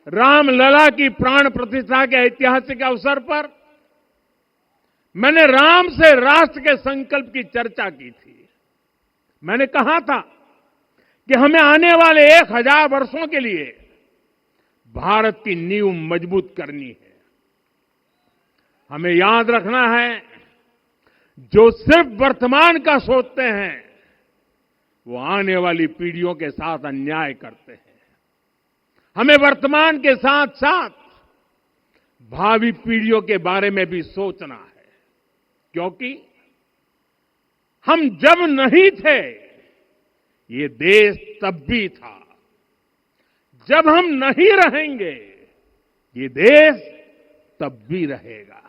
रामलला की प्राण प्रतिष्ठा के ऐतिहासिक अवसर पर मैंने राम से राष्ट्र के संकल्प की चर्चा की थी। मैंने कहा था कि हमें आने वाले 1000 वर्षों के लिए भारत की नींव मजबूत करनी है। हमें याद रखना है, जो सिर्फ वर्तमान का सोचते हैं वो आने वाली पीढ़ियों के साथ अन्याय करते हैं। हमें वर्तमान के साथ साथ भावी पीढ़ियों के बारे में भी सोचना है, क्योंकि हम जब नहीं थे ये देश तब भी था, जब हम नहीं रहेंगे ये देश तब भी रहेगा।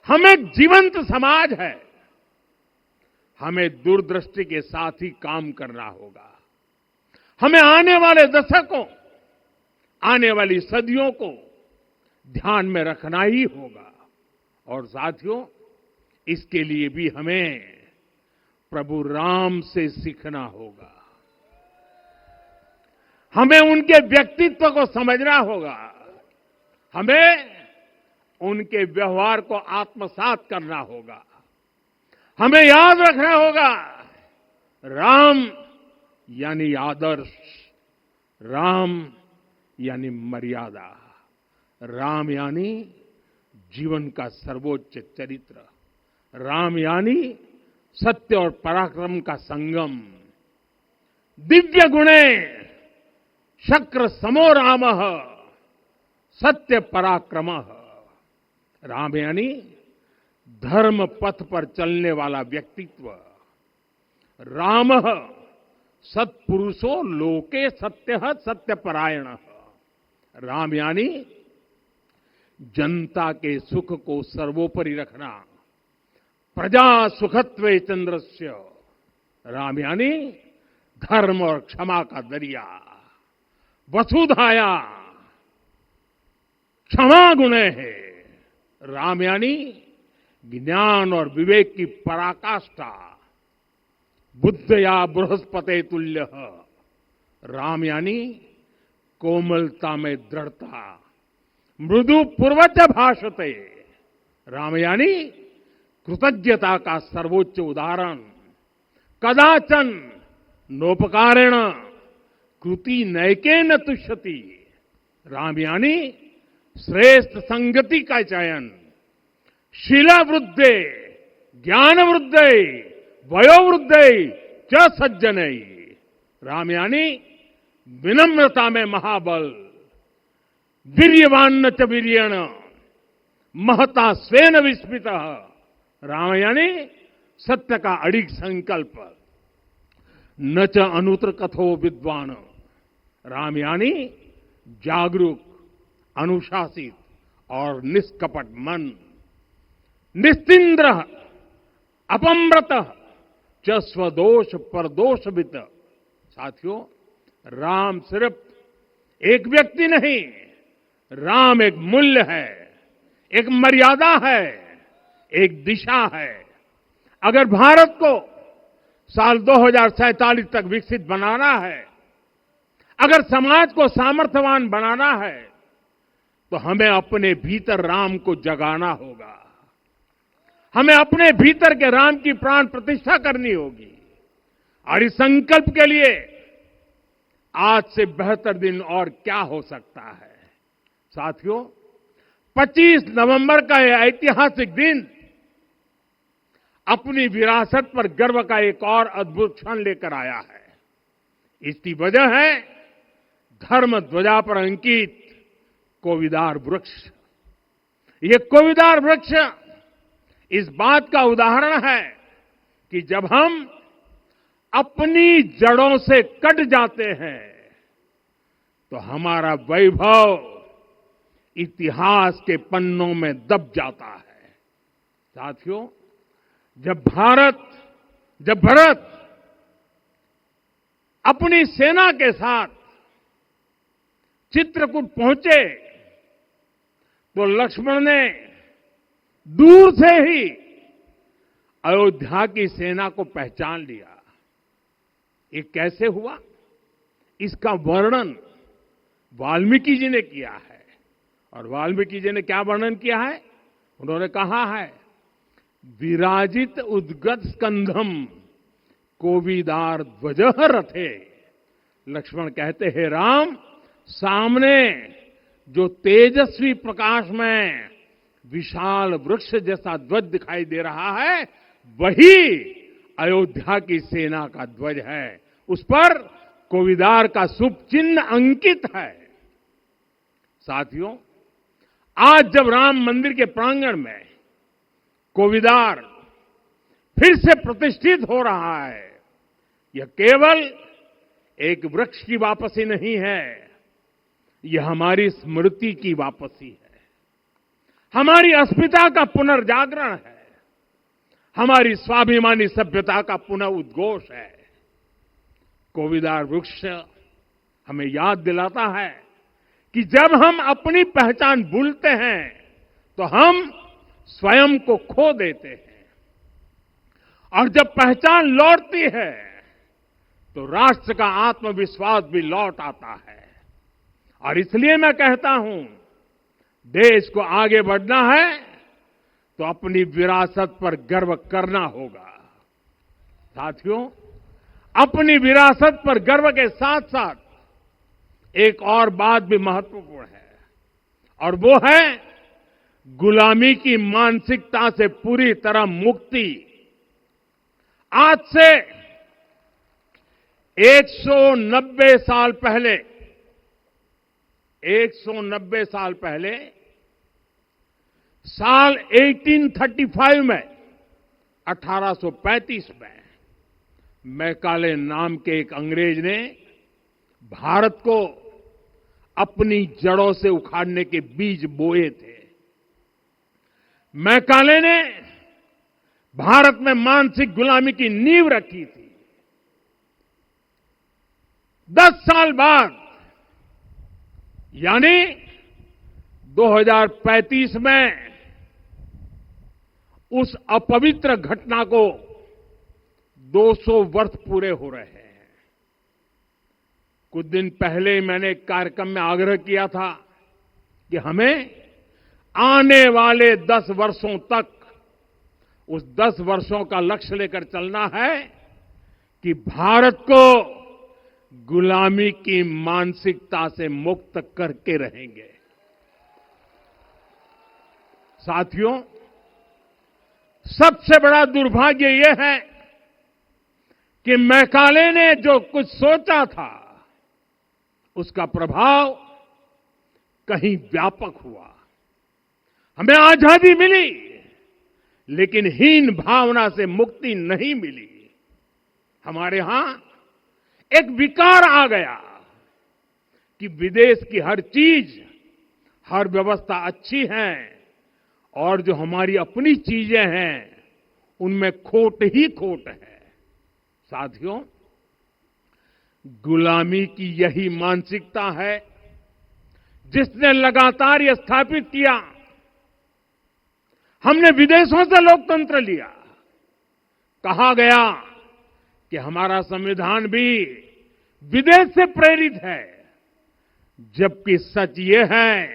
हम एक जीवंत समाज है, हमें दूरदृष्टि के साथ ही काम करना होगा। हमें आने वाले दशकों, आने वाली सदियों को ध्यान में रखना ही होगा। और साथियों, इसके लिए भी हमें प्रभु राम से सीखना होगा। हमें उनके व्यक्तित्व को समझना होगा, हमें उनके व्यवहार को आत्मसात करना होगा। हमें याद रखना होगा, राम यानी आदर्श, राम यानी मर्यादा, राम यानी जीवन का सर्वोच्च चरित्र, राम यानी सत्य और पराक्रम का संगम। दिव्य गुणे शक्र समो रामः सत्य पराक्रमः। राम यानी धर्म पथ पर चलने वाला व्यक्तित्व। रामः सत्पुरुषो लोके सत्यः सत्यपरायणः। राम यानी जनता के सुख को सर्वोपरि रखना, प्रजा सुखत्वे चंद्रस्य। राम यानी धर्म और क्षमा का दरिया। वसुधाया क्षमा गुणे है। राम यानी ज्ञान और विवेक की पराकाष्ठा। बुद्धया बृहस्पते तुल्य। राम यानी कोमलता में दृढ़ता। मृदु पूर्वज भाषते। राम यानी कृतज्ञता का सर्वोच्च उदाहरण। कदाचन नोपकारेण कृति नैकेन तुष्यति। राम यानी श्रेष्ठ संगति का चयन। शीला वृद्धे ज्ञान वृद्धे वयोवृद्धे च सज्जने। राम यानी विनम्रता में महाबल। वीर्यवान च वीर्येण महता स्वेन विस्मितः। राम यानी सत्य का अडिग संकल्प। न च अनुत्र कथो विद्वान। राम यानी जागरूक, अनुशासित और निष्कपट मन। निस्तिंद्र अपम्रत च स्वदोष परदोषवित। साथियों, राम सिर्फ एक व्यक्ति नहीं, राम एक मूल्य है, एक मर्यादा है, एक दिशा है। अगर भारत को साल 2047 तक विकसित बनाना है, अगर समाज को सामर्थ्यवान बनाना है, तो हमें अपने भीतर राम को जगाना होगा। हमें अपने भीतर के राम की प्राण प्रतिष्ठा करनी होगी। और इस संकल्प के लिए आज से बेहतर दिन और क्या हो सकता है। साथियों, 25 नवंबर का यह ऐतिहासिक दिन अपनी विरासत पर गर्व का एक और अद्भुत क्षण लेकर आया है। इसकी वजह है धर्म ध्वजा पर अंकित कोविदार वृक्ष। ये कोविदार वृक्ष इस बात का उदाहरण है कि जब हम अपनी जड़ों से कट जाते हैं तो हमारा वैभव इतिहास के पन्नों में दब जाता है। साथियों, जब भरत अपनी सेना के साथ चित्रकूट पहुंचे तो लक्ष्मण ने दूर से ही अयोध्या की सेना को पहचान लिया। ये कैसे हुआ, इसका वर्णन वाल्मीकि जी ने किया है। और वाल्मीकि जी ने क्या वर्णन किया है? उन्होंने कहा है, विराजित उद्गत स्कंधम कोविदार ध्वजः रथे। लक्ष्मण कहते हैं, राम, सामने जो तेजस्वी प्रकाश में विशाल वृक्ष जैसा ध्वज दिखाई दे रहा है, वही अयोध्या की सेना का ध्वज है। उस पर कोविदार का शुभ चिन्ह अंकित है। साथियों, आज जब राम मंदिर के प्रांगण में कोविदार फिर से प्रतिष्ठित हो रहा है, यह केवल एक वृक्ष की वापसी नहीं है, यह हमारी स्मृति की वापसी है, हमारी अस्मिता का पुनर्जागरण है, हमारी स्वाभिमानी सभ्यता का पुनः उद्घोष है। कोविदार वृक्ष हमें याद दिलाता है कि जब हम अपनी पहचान भूलते हैं तो हम स्वयं को खो देते हैं, और जब पहचान लौटती है तो राष्ट्र का आत्मविश्वास भी लौट आता है। और इसलिए मैं कहता हूं, देश को आगे बढ़ना है तो अपनी विरासत पर गर्व करना होगा। साथियों, अपनी विरासत पर गर्व के साथ साथ एक और बात भी महत्वपूर्ण है, और वो है गुलामी की मानसिकता से पूरी तरह मुक्ति। आज से 190 साल पहले 190 साल पहले साल 1835 में 1835 में मैकाले नाम के एक अंग्रेज ने भारत को अपनी जड़ों से उखाड़ने के बीज बोए थे। मैकाले ने भारत में मानसिक गुलामी की नींव रखी थी। 10 साल बाद यानी 2035 में उस अपवित्र घटना को 200 वर्ष पूरे हो रहे हैं। कुछ दिन पहले मैंने एक कार्यक्रम में आग्रह किया था कि हमें आने वाले 10 वर्षों तक उस 10 वर्षों का लक्ष्य लेकर चलना है कि भारत को गुलामी की मानसिकता से मुक्त करके रहेंगे। साथियों, सबसे बड़ा दुर्भाग्य यह है कि मैकाले ने जो कुछ सोचा था उसका प्रभाव कहीं व्यापक हुआ। हमें आजादी मिली, लेकिन हीन भावना से मुक्ति नहीं मिली। हमारे यहां एक विकार आ गया कि विदेश की हर चीज, हर व्यवस्था अच्छी है और जो हमारी अपनी चीजें हैं उनमें खोट ही खोट है। साथियों, गुलामी की यही मानसिकता है जिसने लगातार यह स्थापित किया। हमने विदेशों से लोकतंत्र लिया। कहा गया कि हमारा संविधान भी विदेश से प्रेरित है, जबकि सच ये है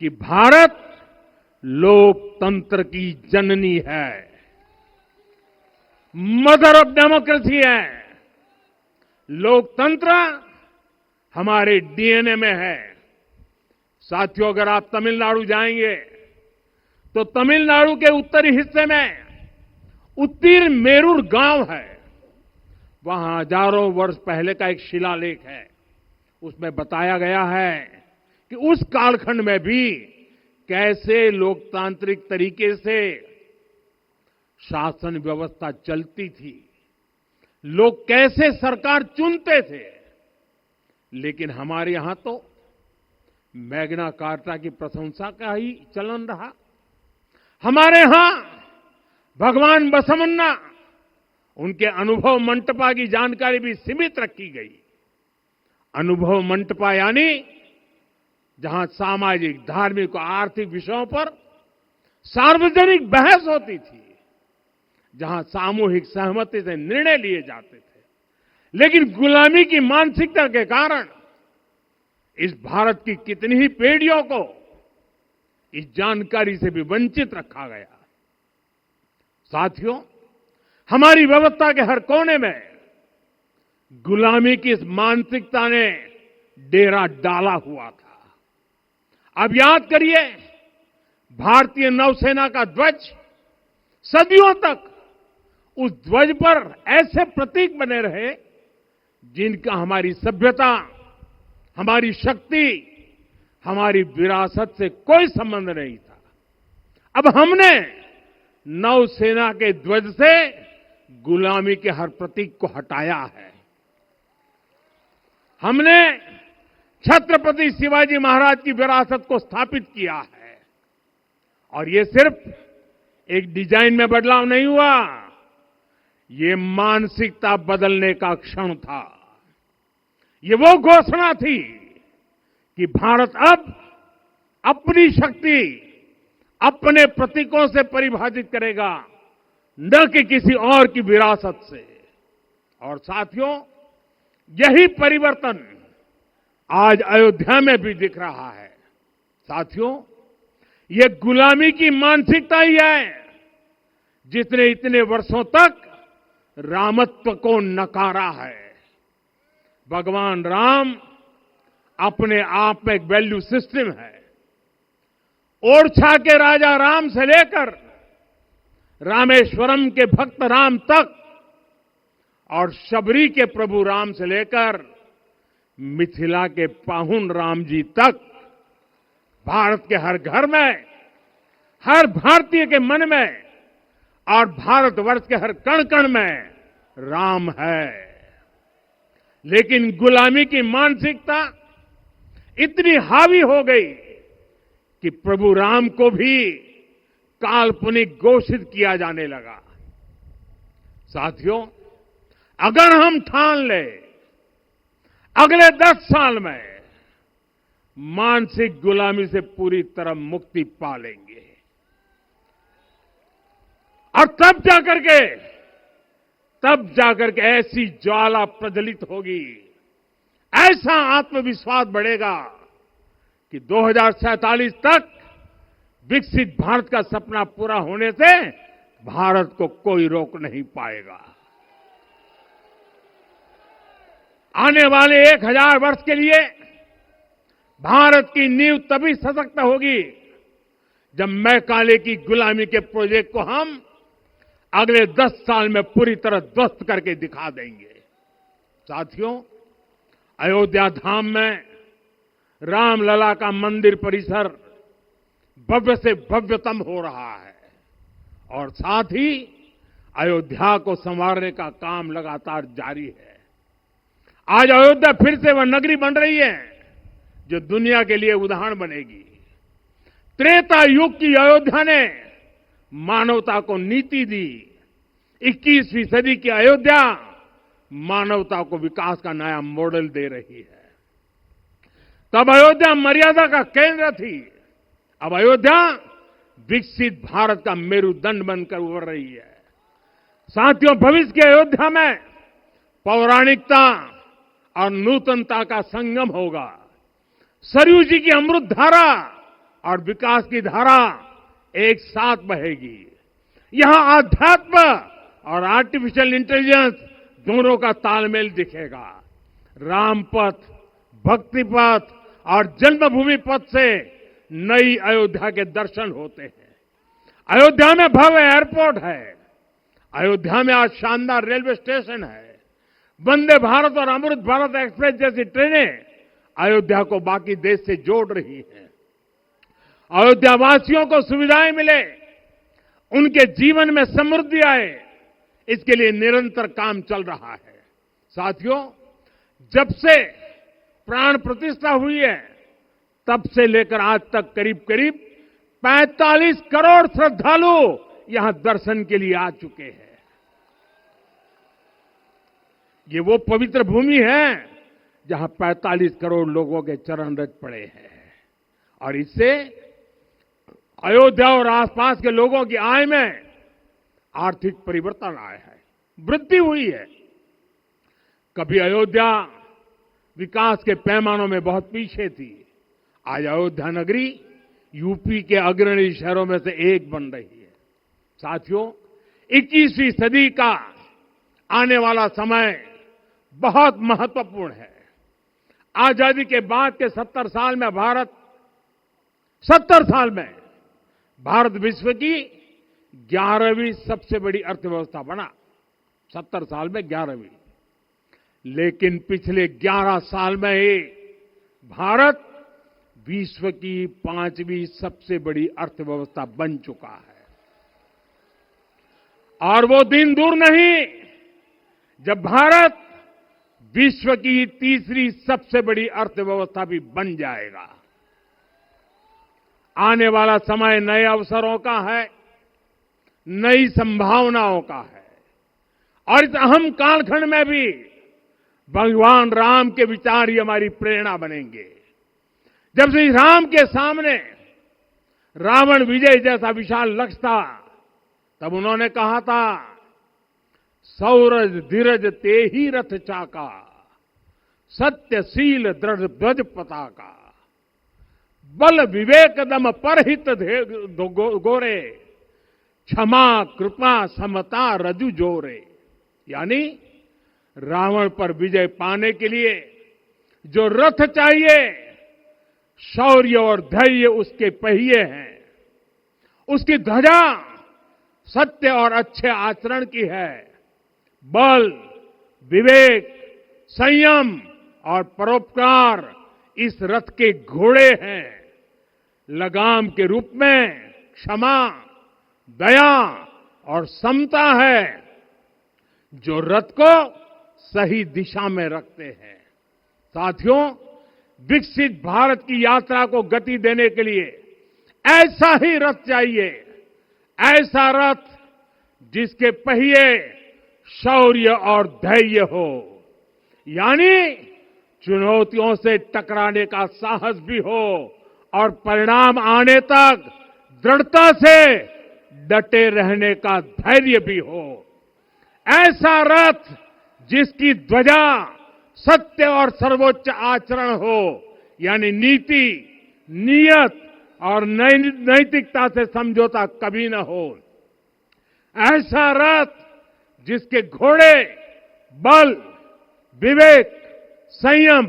कि भारत लोकतंत्र की जननी है, मदर ऑफ डेमोक्रेसी है। लोकतंत्र हमारे डीएनए में है। साथियों, अगर आप तमिलनाडु जाएंगे तो तमिलनाडु के उत्तरी हिस्से में उत्तीर मेरूर गांव है। वहां हजारों वर्ष पहले का एक शिलालेख है। उसमें बताया गया है कि उस कालखंड में भी कैसे लोकतांत्रिक तरीके से शासन व्यवस्था चलती थी, लोग कैसे सरकार चुनते थे। लेकिन हमारे यहां तो मैग्ना कार्टा की प्रशंसा का ही चलन रहा। हमारे यहां भगवान बसवन्ना, उनके अनुभव मंटपा की जानकारी भी सीमित रखी गई। अनुभव मंटपा यानी जहां सामाजिक, धार्मिक और आर्थिक विषयों पर सार्वजनिक बहस होती थी, जहां सामूहिक सहमति से निर्णय लिए जाते थे। लेकिन गुलामी की मानसिकता के कारण इस भारत की कितनी ही पीढ़ियों को इस जानकारी से भी वंचित रखा गया। साथियों, हमारी व्यवस्था के हर कोने में गुलामी की इस मानसिकता ने डेरा डाला हुआ था। अब याद करिए, भारतीय नौसेना का ध्वज सदियों तक उस ध्वज पर ऐसे प्रतीक बने रहे जिनका हमारी सभ्यता, हमारी शक्ति, हमारी विरासत से कोई संबंध नहीं था। अब हमने नौसेना के ध्वज से गुलामी के हर प्रतीक को हटाया है। हमने छत्रपति शिवाजी महाराज की विरासत को स्थापित किया है। और ये सिर्फ एक डिजाइन में बदलाव नहीं हुआ, ये मानसिकता बदलने का क्षण था। ये वो घोषणा थी कि भारत अब अपनी शक्ति अपने प्रतीकों से परिभाषित करेगा, न कि किसी और की विरासत से। और साथियों, यही परिवर्तन आज अयोध्या में भी दिख रहा है। साथियों, ये गुलामी की मानसिकता ही है जिसने इतने वर्षों तक रामत्व को नकारा है। भगवान राम अपने आप में एक वैल्यू सिस्टम है। ओरछा के राजा राम से लेकर रामेश्वरम के भक्त राम तक और शबरी के प्रभु राम से लेकर मिथिला के पाहुन राम जी तक, भारत के हर घर में, हर भारतीय के मन में और भारतवर्ष के हर कण कण में राम है। लेकिन गुलामी की मानसिकता इतनी हावी हो गई कि प्रभु राम को भी काल्पनिक घोषित किया जाने लगा। साथियों, अगर हम ठान ले अगले 10 साल में मानसिक गुलामी से पूरी तरह मुक्ति पा लेंगे, और तब जाकर के ऐसी ज्वाला प्रज्वलित होगी, ऐसा आत्मविश्वास बढ़ेगा कि 2047 तक विकसित भारत का सपना पूरा होने से भारत को कोई रोक नहीं पाएगा। आने वाले 1000 वर्ष के लिए भारत की नींव तभी सशक्त होगी जब मैकाले की गुलामी के प्रोजेक्ट को हम अगले 10 साल में पूरी तरह ध्वस्त करके दिखा देंगे। साथियों, अयोध्या धाम में रामलला का मंदिर परिसर भव्य से भव्यतम हो रहा है और साथ ही अयोध्या को संवारने का काम लगातार जारी है। आज अयोध्या फिर से वह नगरी बन रही है जो दुनिया के लिए उदाहरण बनेगी। त्रेता युग की अयोध्या ने मानवता को नीति दी। 21वीं सदी की अयोध्या मानवता को विकास का नया मॉडल दे रही है। तब अयोध्या मर्यादा का केंद्र थी, अब अयोध्या विकसित भारत का मेरुदंड बनकर उभर रही है। साथियों, भविष्य की अयोध्या में पौराणिकता और नूतनता का संगम होगा। सरयू जी की अमृत धारा और विकास की धारा एक साथ बहेगी। यहां आध्यात्म और आर्टिफिशियल इंटेलिजेंस दोनों का तालमेल दिखेगा। राम पथ, भक्ति पथ और जन्मभूमि पथ से नई अयोध्या के दर्शन होते हैं। अयोध्या में भव्य एयरपोर्ट है। अयोध्या में आज शानदार रेलवे स्टेशन है। वंदे भारत और अमृत भारत एक्सप्रेस जैसी ट्रेनें अयोध्या को बाकी देश से जोड़ रही हैं। अयोध्या वासियों को सुविधाएं मिले, उनके जीवन में समृद्धि आए, इसके लिए निरंतर काम चल रहा है। साथियों, जब से प्राण प्रतिष्ठा हुई है तब से लेकर आज तक करीब करीब 45 करोड़ श्रद्धालु यहां दर्शन के लिए आ चुके हैं। ये वो पवित्र भूमि है जहां 45 करोड़ लोगों के चरण रज पड़े हैं और इससे अयोध्या और आसपास के लोगों की आय में आर्थिक परिवर्तन आया है, वृद्धि हुई है। कभी अयोध्या विकास के पैमानों में बहुत पीछे थी, आज अयोध्या नगरी यूपी के अग्रणी शहरों में से एक बन रही है। साथियों, 21वीं सदी का आने वाला समय बहुत महत्वपूर्ण है। आजादी के बाद के 70 साल में भारत विश्व की 11वीं सबसे बड़ी अर्थव्यवस्था बना। 70 साल में 11वीं। लेकिन पिछले 11 साल में ही भारत विश्व की 5वीं सबसे बड़ी अर्थव्यवस्था बन चुका है। और वो दिन दूर नहीं जब भारत विश्व की तीसरी सबसे बड़ी अर्थव्यवस्था भी बन जाएगा। आने वाला समय नए अवसरों का है, नई संभावनाओं का है। और इस अहम कालखंड में भी भगवान राम के विचार ही हमारी प्रेरणा बनेंगे। जब श्री राम के सामने रावण विजय जैसा विशाल लक्ष्य था, तब उन्होंने कहा था, सौरज धीरज ते ही रथ चाका, सत्यशील दृढ़ ध्वज पताका, बल विवेक दम परहित गोरे, क्षमा कृपा समता रजु जोरे। यानी रावण पर विजय पाने के लिए जो रथ चाहिए, शौर्य और धैर्य उसके पहिए हैं, उसकी ध्वजा सत्य और अच्छे आचरण की है, बल विवेक संयम और परोपकार इस रथ के घोड़े हैं, लगाम के रूप में क्षमा दया और समता है जो रथ को सही दिशा में रखते हैं। साथियों, विकसित भारत की यात्रा को गति देने के लिए ऐसा ही रथ चाहिए, ऐसा रथ जिसके पहिए शौर्य और धैर्य हो, यानी चुनौतियों से टकराने का साहस भी हो और परिणाम आने तक दृढ़ता से डटे रहने का धैर्य भी हो। ऐसा रथ जिसकी ध्वजा सत्य और सर्वोच्च आचरण हो, यानी नीति नियत और नैतिकता से समझौता कभी न हो। ऐसा रथ जिसके घोड़े बल विवेक संयम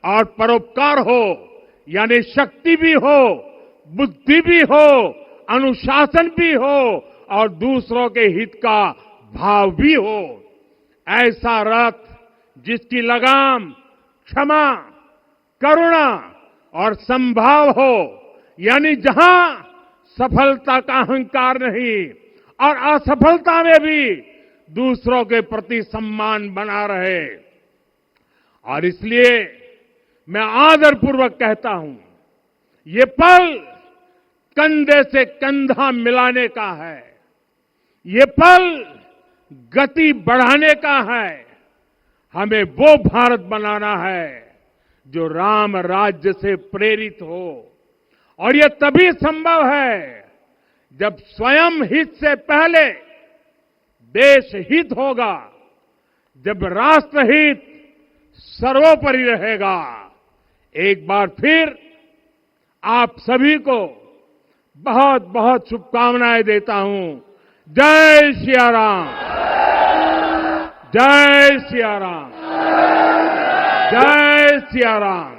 और परोपकार हो, यानी शक्ति भी हो, बुद्धि भी हो, अनुशासन भी हो और दूसरों के हित का भाव भी हो। ऐसा रथ जिसकी लगाम क्षमा करुणा और संभाव हो, यानी जहां सफलता का अहंकार नहीं और असफलता में भी दूसरों के प्रति सम्मान बना रहे। और इसलिए मैं आदरपूर्वक कहता हूं, ये पल कंधे से कंधा मिलाने का है, ये पल गति बढ़ाने का है। हमें वो भारत बनाना है जो राम राज्य से प्रेरित हो, और ये तभी संभव है जब स्वयं हित से पहले देश हित होगा, जब राष्ट्रहित सर्वोपरि रहेगा। एक बार फिर आप सभी को बहुत बहुत शुभकामनाएं देता हूं। जय सिया राम, जय सिया राम, जय सिया राम।